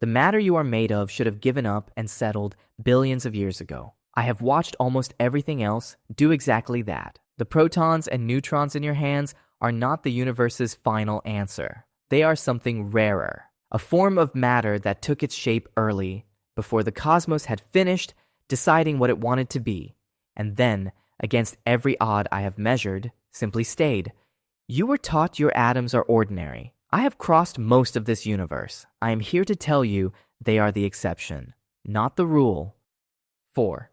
The matter you are made of should have given up and settled billions of years ago. I have watched almost everything else do exactly that. The protons and neutrons in your hands are not the universe's final answer. They are something rarer, a form of matter that took its shape early, before the cosmos had finished deciding what it wanted to be, and then, against every odd I have measured, simply stayed. You were taught your atoms are ordinary. I have crossed most of this universe. I am here to tell you they are the exception, not the rule. 4.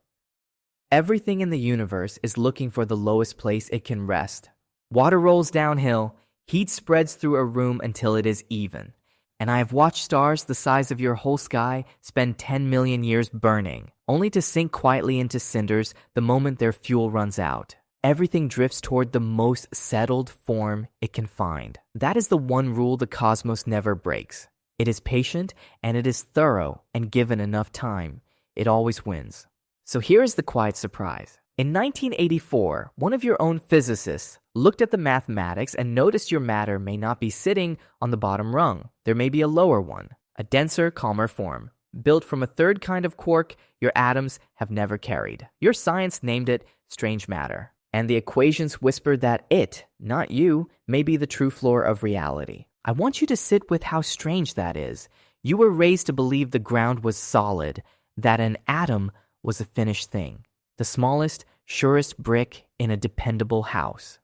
Everything in the universe is looking for the lowest place it can rest. Water rolls downhill, heat spreads through a room until it is even. And I have watched stars the size of your whole sky spend 10 million years burning, only to sink quietly into cinders the moment their fuel runs out. Everything drifts toward the most settled form it can find. That is the one rule the cosmos never breaks. It is patient and it is thorough, and given enough time, it always wins. So here is the quiet surprise. In 1984, one of your own physicists looked at the mathematics and noticed your matter may not be sitting on the bottom rung. There may be a lower one, a denser, calmer form, built from a third kind of quark your atoms have never carried. Your science named it strange matter, and the equations whispered that it, not you, may be the true floor of reality. I want you to sit with how strange that is. You were raised to believe the ground was solid, that an atom was a finished thing, the smallest, surest brick in a dependable house.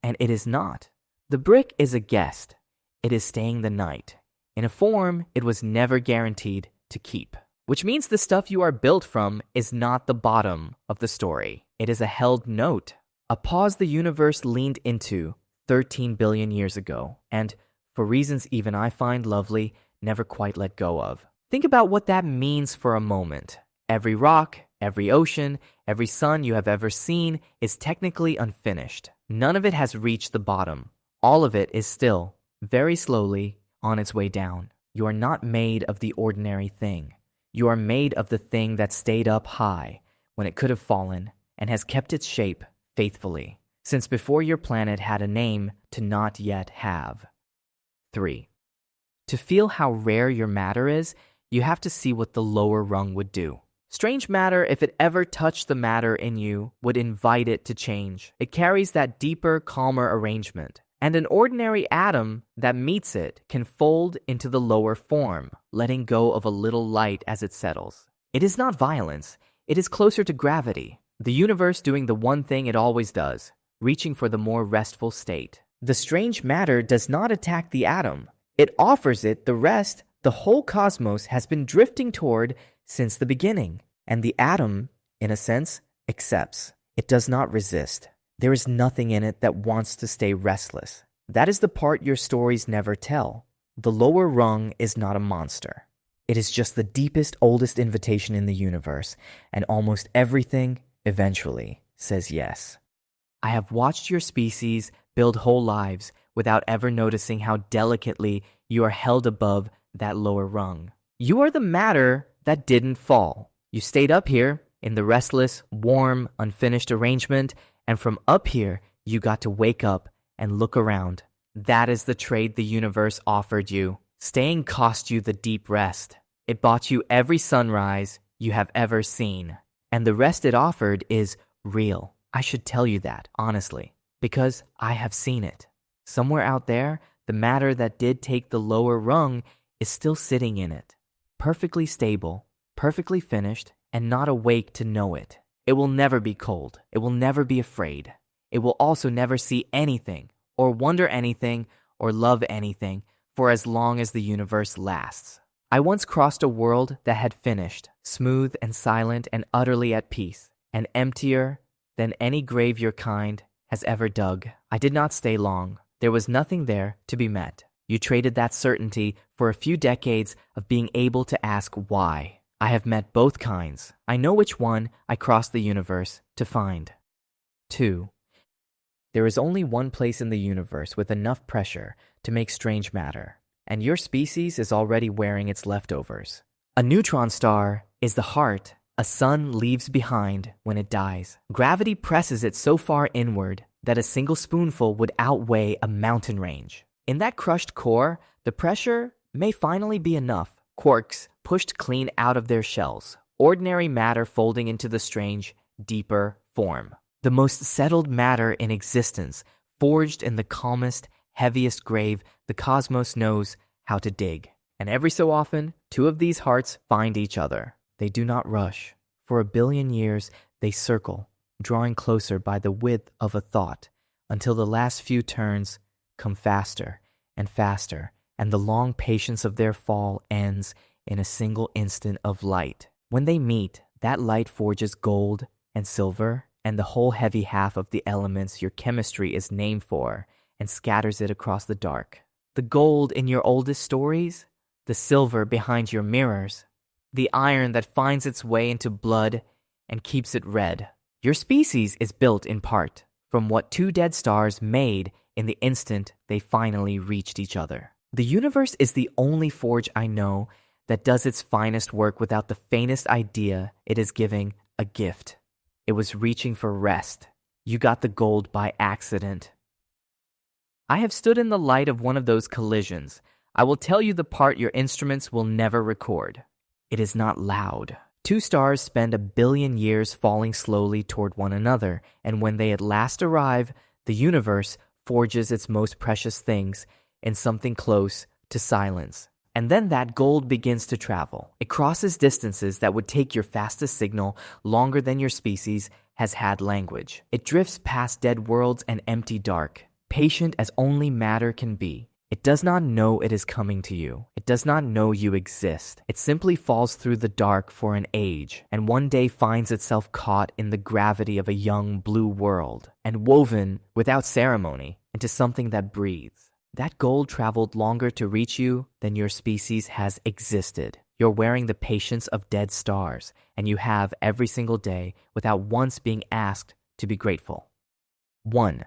And it is not. The brick is a guest. It is staying the night, in a form it was never guaranteed to keep. Which means the stuff you are built from is not the bottom of the story. It is a held note, a pause the universe leaned into 13 billion years ago, and, for reasons even I find lovely, never quite let go of. Think about what that means for a moment. Every rock, every ocean, every sun you have ever seen is technically unfinished. None of it has reached the bottom. All of it is still, very slowly, on its way down. You are not made of the ordinary thing. You are made of the thing that stayed up high when it could have fallen and has kept its shape faithfully since before your planet had a name to not yet have. 3. To feel how rare your matter is, you have to see what the lower rung would do. Strange matter, if it ever touched the matter in you, would invite it to change. It carries that deeper, calmer arrangement. And an ordinary atom that meets it can fold into the lower form, letting go of a little light as it settles. It is not violence. It is closer to gravity, the universe doing the one thing it always does, reaching for the more restful state. The strange matter does not attack the atom. It offers it the rest the whole cosmos has been drifting toward since the beginning. And the atom, in a sense, accepts. It does not resist. There is nothing in it that wants to stay restless. That is the part your stories never tell. The lower rung is not a monster. It is just the deepest, oldest invitation in the universe, and almost everything, eventually, says yes. I have watched your species build whole lives without ever noticing how delicately you are held above that lower rung. You are the matter that didn't fall. You stayed up here in the restless, warm, unfinished arrangement, and from up here, you got to wake up and look around. That is the trade the universe offered you. Staying cost you the deep rest. It bought you every sunrise you have ever seen. And the rest it offered is real. I should tell you that, honestly, because I have seen it. Somewhere out there, the matter that did take the lower rung is still sitting in it, perfectly stable, perfectly finished, and not awake to know it. It will never be cold. It will never be afraid. It will also never see anything, or wonder anything, or love anything, for as long as the universe lasts. I once crossed a world that had finished, smooth and silent and utterly at peace, and emptier than any grave your kind has ever dug. I did not stay long. There was nothing there to be met. You traded that certainty for a few decades of being able to ask why. I have met both kinds. I know which one I crossed the universe to find. 2. There is only one place in the universe with enough pressure to make strange matter, and your species is already wearing its leftovers. A neutron star is the heart a sun leaves behind when it dies. Gravity presses it so far inward that a single spoonful would outweigh a mountain range. In that crushed core, the pressure may finally be enough quarks pushed clean out of their shells, ordinary matter folding into the strange, deeper form. The most settled matter in existence, forged in the calmest, heaviest grave the cosmos knows how to dig. And every so often, two of these hearts find each other. They do not rush. For 1 billion years, they circle, drawing closer by the width of a thought, until the last few turns come faster and faster, and the long patience of their fall ends in a single instant of light. When they meet, that light forges gold and silver and the whole heavy half of the elements your chemistry is named for, and scatters it across the dark. The gold in your oldest stories, the silver behind your mirrors, the iron that finds its way into blood and keeps it red. Your species is built in part from what two dead stars made in the instant they finally reached each other. The universe is the only forge I know that does its finest work without the faintest idea it is giving a gift. It was reaching for rest. You got the gold by accident. I have stood in the light of one of those collisions. I will tell you the part your instruments will never record. It is not loud. Two stars spend 1 billion years falling slowly toward one another, and when they at last arrive, the universe forges its most precious things in something close to silence. And then that gold begins to travel. It crosses distances that would take your fastest signal longer than your species has had language. It drifts past dead worlds and empty dark, patient as only matter can be. It does not know it is coming to you. It does not know you exist. It simply falls through the dark for an age, and one day finds itself caught in the gravity of a young blue world, and woven, without ceremony, into something that breathes. That gold traveled longer to reach you than your species has existed. You're wearing the patience of dead stars, and you have every single day without once being asked to be grateful. 1.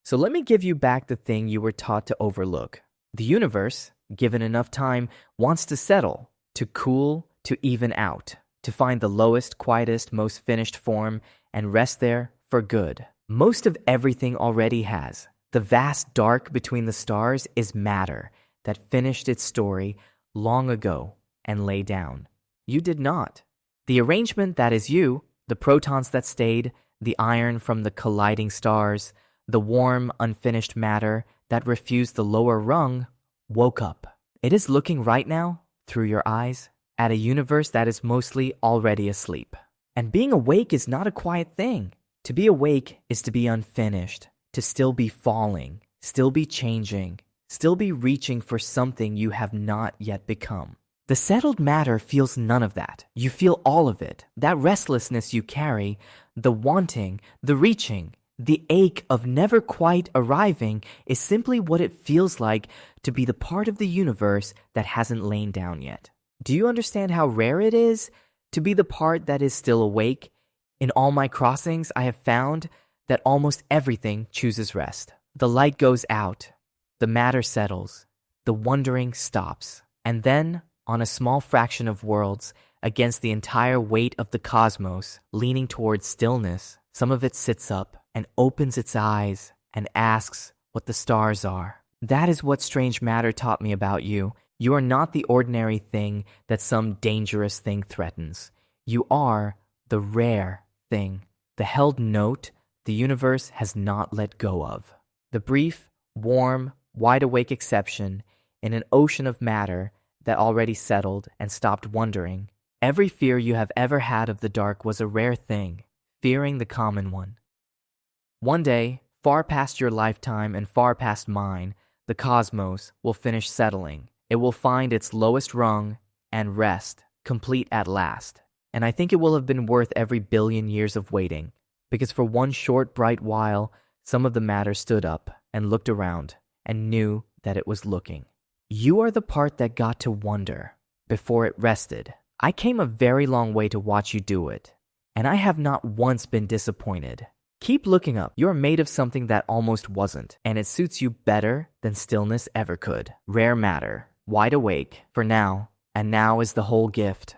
So let me give you back the thing you were taught to overlook. The universe, given enough time, wants to settle, to cool, to even out, to find the lowest, quietest, most finished form, and rest there for good. Most of everything already has. The vast dark between the stars is matter that finished its story long ago and lay down. You did not. The arrangement that is you, the protons that stayed, the iron from the colliding stars, the warm, unfinished matter that refused the lower rung, woke up. It is looking right now, through your eyes, at a universe that is mostly already asleep. And being awake is not a quiet thing. To be awake is to be unfinished, to still be falling, still be changing, still be reaching for something you have not yet become. The settled matter feels none of that. You feel all of it. That restlessness you carry, the wanting, the reaching, the ache of never quite arriving is simply what it feels like to be the part of the universe that hasn't lain down yet. Do you understand how rare it is to be the part that is still awake? In all my crossings, I have found that almost everything chooses rest. The light goes out, the matter settles, the wondering stops, and then, on a small fraction of worlds, against the entire weight of the cosmos, leaning towards stillness, some of it sits up and opens its eyes and asks what the stars are. That is what strange matter taught me about you. You are not the ordinary thing that some dangerous thing threatens. You are the rare thing, the held note the universe has not let go of. The brief, warm, wide-awake exception in an ocean of matter that already settled and stopped wondering. Every fear you have ever had of the dark was a rare thing, fearing the common one. One day, far past your lifetime and far past mine, the cosmos will finish settling. It will find its lowest rung and rest, complete at last. And I think it will have been worth every 1 billion years of waiting, because for one short, bright while, some of the matter stood up and looked around and knew that it was looking. You are the part that got to wonder before it rested. I came a very long way to watch you do it, and I have not once been disappointed. Keep looking up. You're made of something that almost wasn't, and it suits you better than stillness ever could. Rare matter, wide awake, for now, and now is the whole gift.